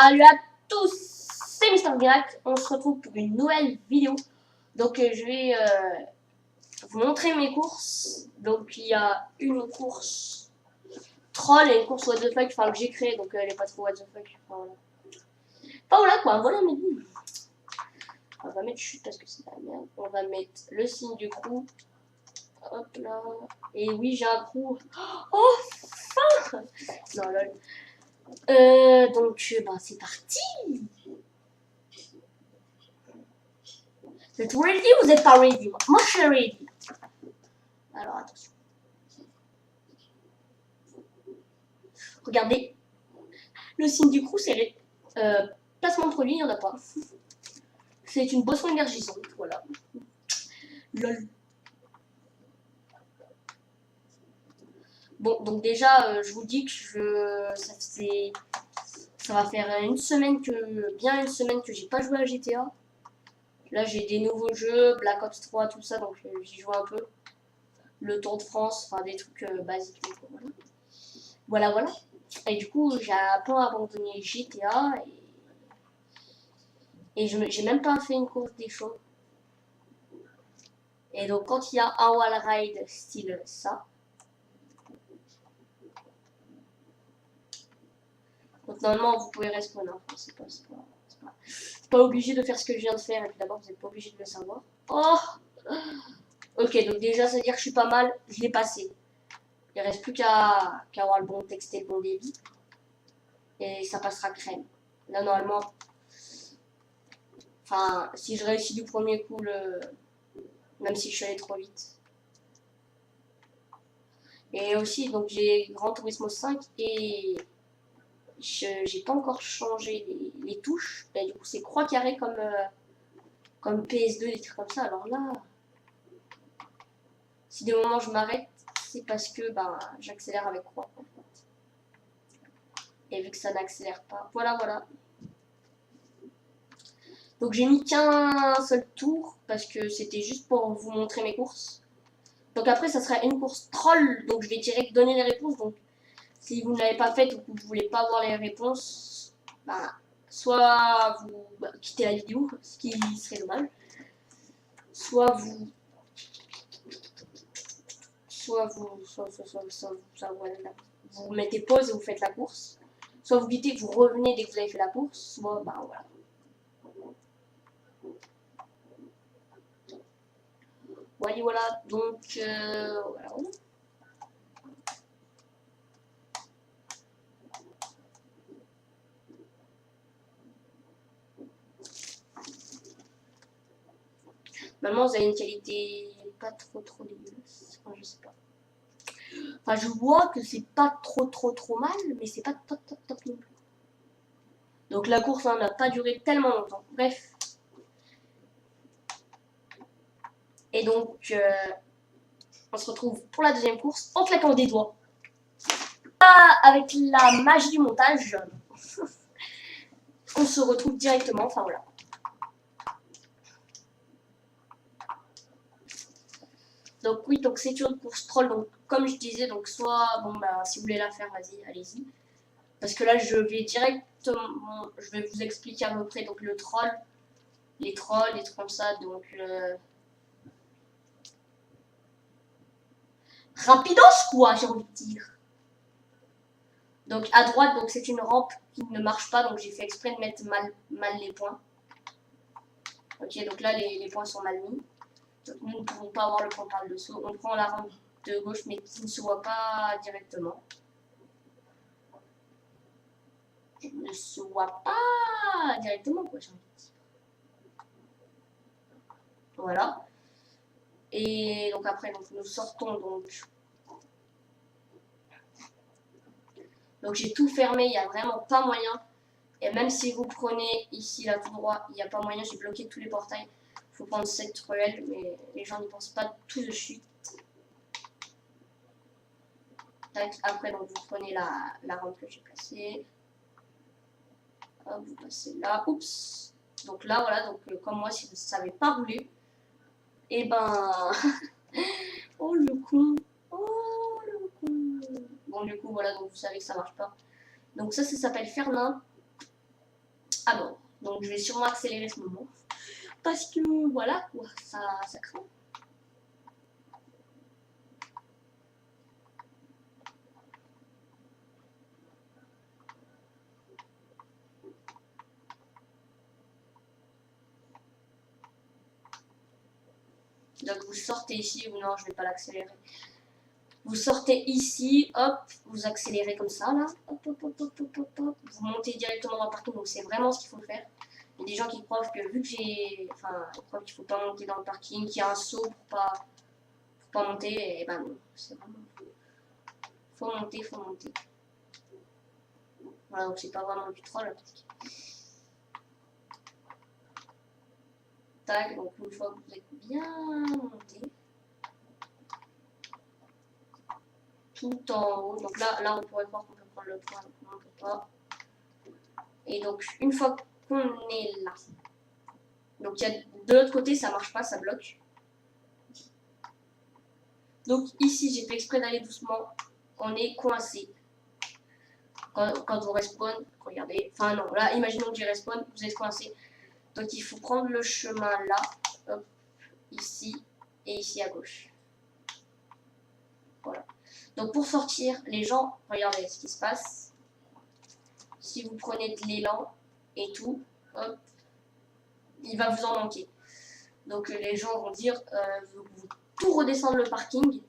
Salut à tous, c'est Mister Miracle. On se retrouve pour une nouvelle vidéo. Donc je vais vous montrer mes courses. Donc il y a une course troll et une course what the fuck, enfin que j'ai créée, donc elle est pas trop what the fuck. Enfin, voilà. Enfin voilà quoi, voilà mes vies. On va mettre chute parce que c'est la merde. On va mettre le signe du crew. Hop là. Et oui, j'ai un crew. Oh fin. Non lol. Donc bah c'est parti. Vous êtes ready ou vous n'êtes pas ready? Moi je suis ready. Alors attention. Regardez. Le signe du crew c'est placement de produit, il n'y en a pas. C'est une boisson énergisante, voilà. Lol. Bon, donc déjà, je vous dis que ça va faire une semaine que j'ai pas joué à GTA. Là, j'ai des nouveaux jeux, Black Ops 3, tout ça, donc j'y joue un peu. Le Tour de France, enfin des trucs basiques. Donc, voilà. Voilà. Et du coup, j'ai un peu abandonné GTA et j'ai même pas fait une course des shows. Et donc, quand il y a un wall ride style ça, donc normalement vous pouvez respawn, hein. C'est pas obligé de faire ce que je viens de faire, et puis d'abord vous n'êtes pas obligé de le savoir. Oh. Ok, donc déjà ça veut dire que je suis pas mal, je l'ai passé. Il reste plus qu'à avoir le bon texte et le bon débit. Et ça passera crème. Là normalement, enfin si je réussis du premier coup, même si je suis allé trop vite. Et aussi donc j'ai Gran Turismo 5 et j'ai pas encore changé les touches. Et du coup c'est croix carré comme PS2, des trucs comme ça. Alors là, si des moments je m'arrête, c'est parce que ben, j'accélère avec croix. Et vu que ça n'accélère pas, voilà. Donc j'ai mis qu'un seul tour parce que c'était juste pour vous montrer mes courses. Donc après ça sera une course troll, donc je vais direct donner les réponses. Donc si vous ne l'avez pas faite ou que vous ne voulez pas voir les réponses, ben, soit vous quittez la vidéo, ce qui serait dommage, soit vous vous mettez pause et vous faites la course, soit vous quittez, vous revenez dès que vous avez fait la course, soit ben voilà. Voilà, donc voilà. Normalement, vous avez une qualité pas trop dégueulasse. Enfin, je sais pas. Enfin, je vois que c'est pas trop mal, mais c'est pas top non plus. Donc la course n'a pas duré tellement longtemps. Bref. Et donc, on se retrouve pour la deuxième course en claquant des doigts. Avec la magie du montage, on se retrouve directement. Enfin voilà. Donc oui, donc c'est une course troll. Donc comme je disais, donc soit bon bah si vous voulez la faire, vas-y, allez-y. Parce que là je vais directement, je vais vous expliquer à peu près donc le troll, les trolls, des trucs comme ça. Donc rapidos quoi, j'ai envie de dire. Donc à droite, donc c'est une rampe qui ne marche pas, donc j'ai fait exprès de mettre mal les points. Ok, donc là les points sont mal mis. Donc nous ne pouvons pas avoir le point par le dessous. On prend la rampe de gauche mais qui ne se voit pas directement. Qui ne se voit pas directement quoi, j'ai envie de dire. Voilà. Et donc après donc, nous sortons donc j'ai tout fermé, il n'y a vraiment pas moyen. Et même si vous prenez ici là tout droit, il n'y a pas moyen, j'ai bloqué tous les portails. Il faut prendre cette ruelle, mais les gens n'y pensent pas tout de suite. Après donc vous prenez la rampe que j'ai placée. Hop, vous passez là. Oups. Donc là voilà, donc comme moi si vous ne savez pas rouler, et ben oh le con. Oh le con. Bon du coup voilà, donc vous savez que ça marche pas. Donc ça s'appelle faire l'un. à bord. Donc je vais sûrement accélérer ce moment. Parce que voilà quoi, ça craint. Donc vous sortez ici, ou non, je vais pas l'accélérer. Vous sortez ici, hop, vous accélérez comme ça là, hop, hop, hop, hop, hop, hop, hop. Vous montez directement dans le parking, donc c'est vraiment ce qu'il faut faire. Il y a des gens qui croient que vu que j'ai, enfin, ils croient qu'il faut pas monter dans le parking, qu'il y a un saut pour pas monter, et ben non, c'est vraiment faut monter, faut monter. Voilà, donc c'est pas vraiment du troll. Tac, donc une fois que vous êtes bien monté, tout en haut, donc là on pourrait croire qu'on peut prendre le point, donc non, on peut pas. Et donc une fois qu'on est là, donc il y a de l'autre côté ça marche pas, ça bloque. Donc ici j'ai fait exprès d'aller doucement, on est coincé. Quand on respawn, regardez, enfin non, là imaginons que j'ai respawn, vous êtes coincé. Donc il faut prendre le chemin là, hop, ici et ici à gauche. Voilà. Donc pour sortir, les gens, regardez ce qui se passe. Si vous prenez de l'élan et tout, hop, il va vous en manquer. Donc les gens vont dire, vous tout redescendre le parking.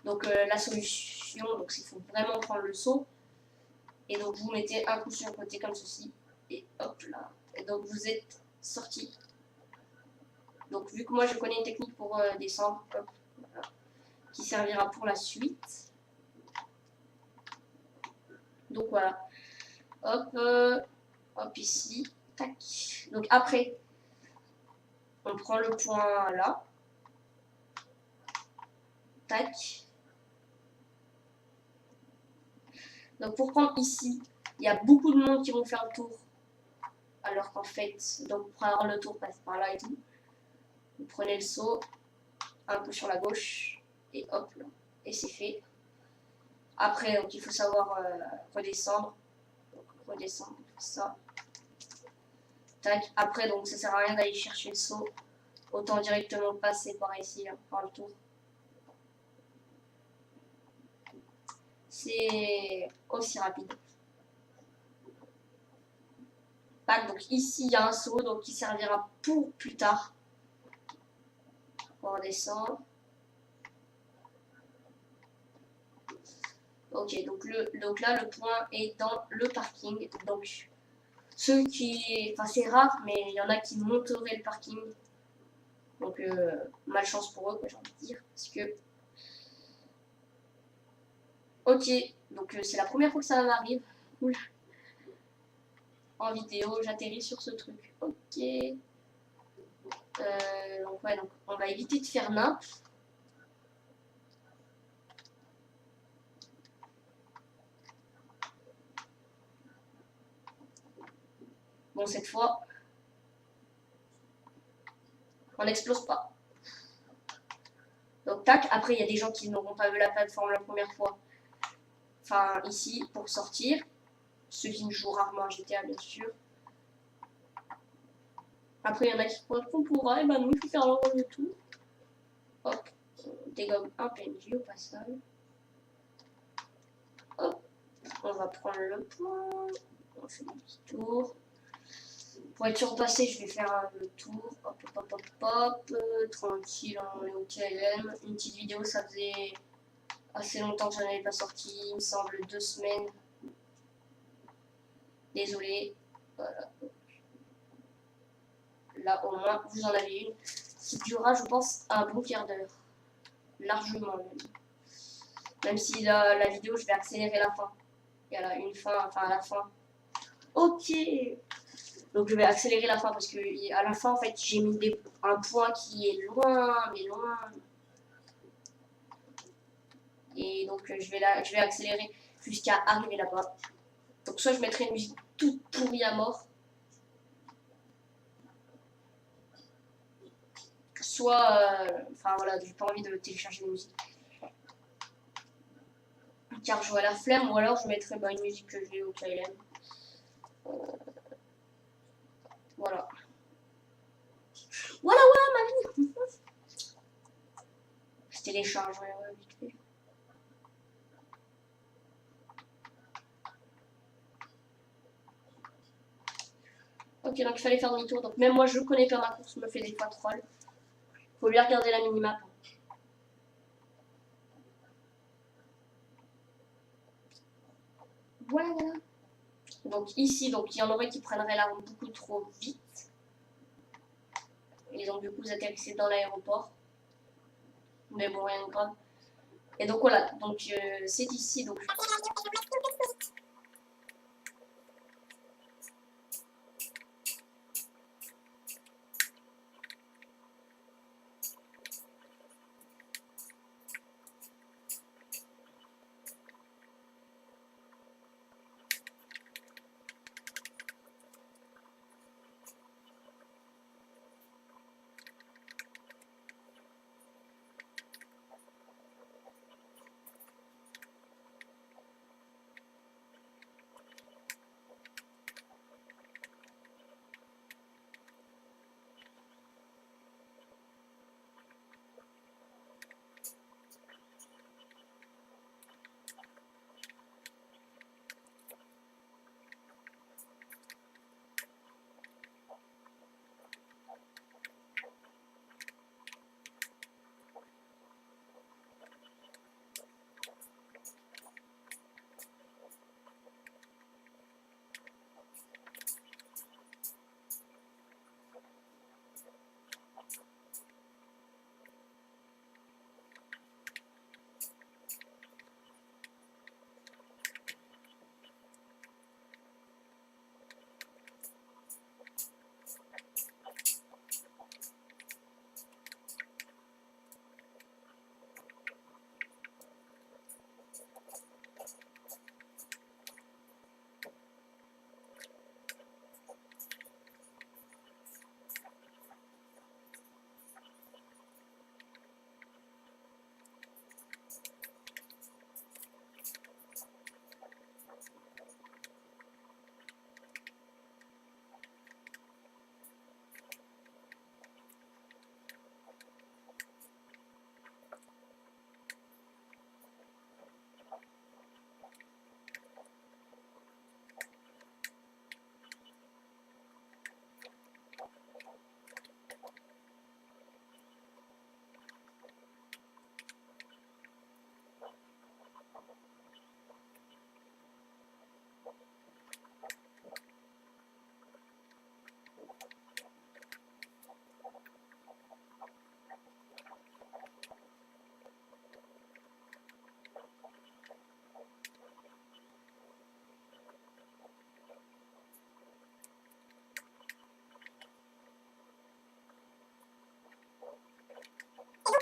Donc la solution, donc il faut vraiment prendre le saut. Et donc vous mettez un coup sur le côté comme ceci. Et hop là. Et donc vous êtes sorti. Donc vu que moi je connais une technique pour descendre, hop, voilà, qui servira pour la suite. Donc voilà. Hop, hop ici. Tac. Donc après, on prend le point là. Tac. Donc pour prendre ici, il y a beaucoup de monde qui vont faire le tour. Alors qu'en fait, donc pour avoir le tour, passe par là et tout. Vous prenez le saut, un peu sur la gauche, et hop là. Et c'est fait. Après, donc il faut savoir redescendre. Donc, redescendre, ça. Tac. Après, donc ça sert à rien d'aller chercher le saut. Autant directement passer par ici, hein, par le tour. C'est aussi rapide. Tac, donc ici il y a un saut donc qui servira pour plus tard. On redescend. Ok, donc là le point est dans le parking. Donc ceux qui, enfin c'est rare, mais il y en a qui monteraient le parking. Donc malchance pour eux, quoi, j'ai envie de dire, parce que. Ok, donc c'est la première fois que ça m'arrive. Cool. En vidéo, j'atterris sur ce truc. Ok. Donc ouais, donc on va éviter de faire nimp. Bon, cette fois, on n'explose pas. Donc tac, après il y a des gens qui n'auront pas vu la plateforme la première fois. Enfin ici, pour sortir. Ceux qui jouent rarement à GTA bien sûr. Après il y en a qui croient qu'on pourra, et ben non, il faut faire le tour. Hop, on dégomme un PNJ au passage. Hop, on va prendre le point. On fait un petit tour. Pour être surpassé, je vais faire le tour. Hop, hop, hop, hop, tranquille, on est au KLM. Une petite vidéo, ça faisait assez longtemps que j'en avais pas sorti, il me semble 2 semaines. Désolé. Voilà. Là, au moins, vous en avez une. Qui durera, je pense, un bon quart d'heure. Largement même. Même si la vidéo, je vais accélérer la fin. Il y a là une fin, enfin à la fin. Ok. Donc je vais accélérer la fin parce que à la fin, en fait, j'ai mis un point qui est loin, mais loin. Et donc je vais accélérer jusqu'à arriver là-bas. Donc soit je mettrai une musique toute pourrie à mort. Soit, enfin voilà, j'ai pas envie de télécharger une musique. Car j'aurai la flemme, ou alors je mettrai une musique que j'ai au KLM. télécharge vite fait. Ok, donc il fallait faire demi-tour. Donc même moi, je connais pas ma course, me fait des fois troll. Faut bien regarder la minimap. Voilà, voilà. Donc ici, donc il y en aurait qui prendraient la route beaucoup trop vite. Et donc du coup, vous atterrissez dans l'aéroport. Mais bon, rien de grave. Et donc voilà, donc c'est ici. Donc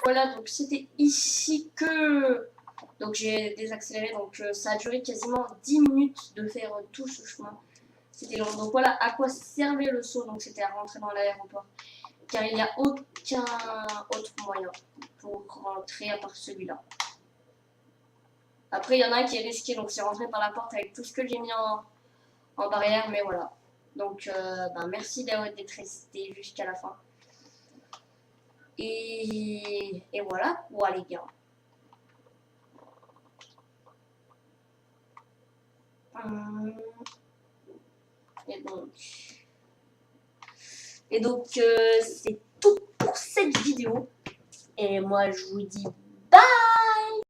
voilà, donc c'était ici que donc j'ai désaccéléré, donc ça a duré quasiment 10 minutes de faire tout ce chemin. C'était long. Donc voilà à quoi servait le saut, donc c'était à rentrer dans l'aéroport. Car il n'y a aucun autre moyen pour rentrer à part celui-là. Après il y en a un qui est risqué, donc c'est rentrer par la porte avec tout ce que j'ai mis en barrière, mais voilà. Donc merci d'être resté jusqu'à la fin. Et voilà quoi les gars. Et donc c'est tout pour cette vidéo. Et moi je vous dis bye.